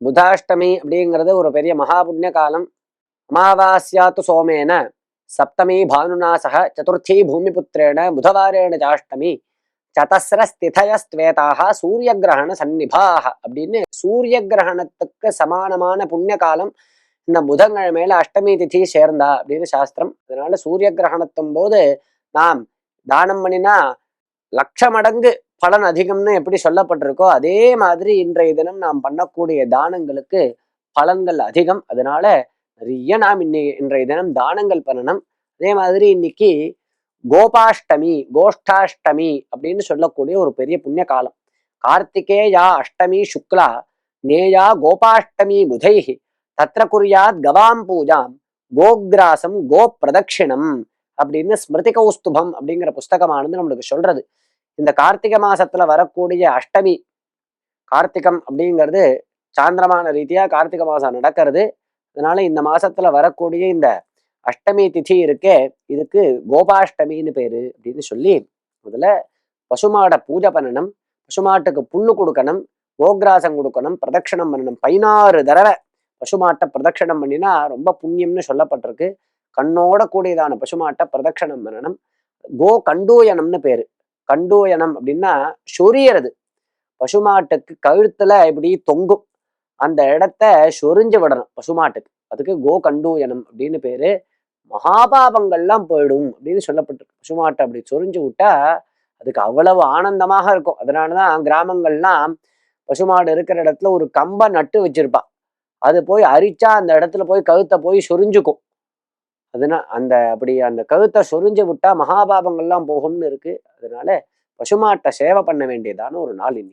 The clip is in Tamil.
புதாஷ்டமி அப்படிங்கிறது ஒரு பெரிய மகா புண்ணிய காலம். அமாவாஸ்யாத்து சோமேன சப்தமி பானுனா சக சதுர்த்தி பூமிபுத்திரேன புதவாரேண ஜாஷ்டமி சதஸ்ர ஸ்திதயஸ்வேதாக சூரிய கிரகண சந்நிபாக அப்படின்னு சூரிய கிரகணத்துக்கு சமானமான புண்ணிய காலம் இந்த புதன்கிழமையில அஷ்டமி திதி சேர்ந்தா அப்படின்னு சாஸ்திரம். அதனால சூரிய கிரகணத்தும் போது நாம் தானம் பண்ணினா லட்ச மடங்கு பலன் அதிகம்னு எப்படி சொல்லப்பட்டிருக்கோ அதே மாதிரி இன்றைய தினம் நாம் பண்ணக்கூடிய தானங்களுக்கு பலன்கள் அதிகம். அதனால நிறைய நாம் இன்றைய தினம் தானங்கள் பண்ணணும். அதே மாதிரி இன்னைக்கு கோபாஷ்டமி கோஷ்டாஷ்டமி அப்படின்னு சொல்லக்கூடிய ஒரு பெரிய புண்ணிய காலம். கார்த்திகேயா அஷ்டமி சுக்லா நேயா கோபாஷ்டமி புதைஹி தத்ர குறியாத் கவாம் பூஜாம் கோக்ராசம் கோ பிரதட்சிணம் அப்படின்னு ஸ்மிருதி கௌஸ்துபம் அப்படிங்கிற புஸ்தகமானது நம்மளுக்கு சொல்றது. இந்த கார்த்திகை மாசத்துல வரக்கூடிய அஷ்டமி, கார்த்திகம் அப்படிங்கிறது சாந்திரமான ரீதியா கார்த்திகை மாசம் நடக்கிறது. அதனால இந்த மாசத்துல வரக்கூடிய இந்த அஷ்டமி திதி இருக்கே இதுக்கு கோபாஷ்டமின்னு பேரு அப்படின்னு சொல்லி முதல்ல பசுமாடை பூஜை பண்ணணும், பசுமாட்டுக்கு புல்லு கொடுக்கணும், கோக்ராசம் கொடுக்கணும், பிரதட்சணம் பண்ணணும். 16 தடவை பசுமாட்டை பிரதட்சணம் பண்ணினா ரொம்ப புண்ணியம்னு சொல்லப்பட்டிருக்கு. கண்ணோட கூடியதான பசுமாட்டை பிரதட்சணம் பண்ணணும். கோ கண்டூயனம்னு பேரு. கண்டூயனம் அப்படின்னா சொரியறது. பசுமாட்டுக்கு கழுத்துல இப்படி தொங்கும், அந்த இடத்த சொரிஞ்சு விடணும் பசுமாட்டுக்கு. அதுக்கு கோ கண்டூயனம் அப்படின்னு பேரு. மகாபாபங்கள்லாம் போயிடும் அப்படின்னு சொல்லப்பட்டிருக்கு. பசுமாட்டை அப்படி சொரிஞ்சு விட்டா அதுக்கு அவ்வளவு ஆனந்தமாக இருக்கும். அதனாலதான் கிராமங்கள்லாம் பசுமாடு இருக்கிற இடத்துல ஒரு கம்பை நட்டு வச்சிருப்பா. அது போய் அரிச்சா அந்த இடத்துல போய் கழுத்தை போய் சொரிஞ்சுக்கும். அந்த கழுத்தை சொரிஞ்சு விட்டா மகாபாபங்கள்லாம் போகும்னு இருக்கு. அதனால பசுமாட்டை சேவை பண்ண வேண்டியதான ஒரு நாள் இன்னைக்கு.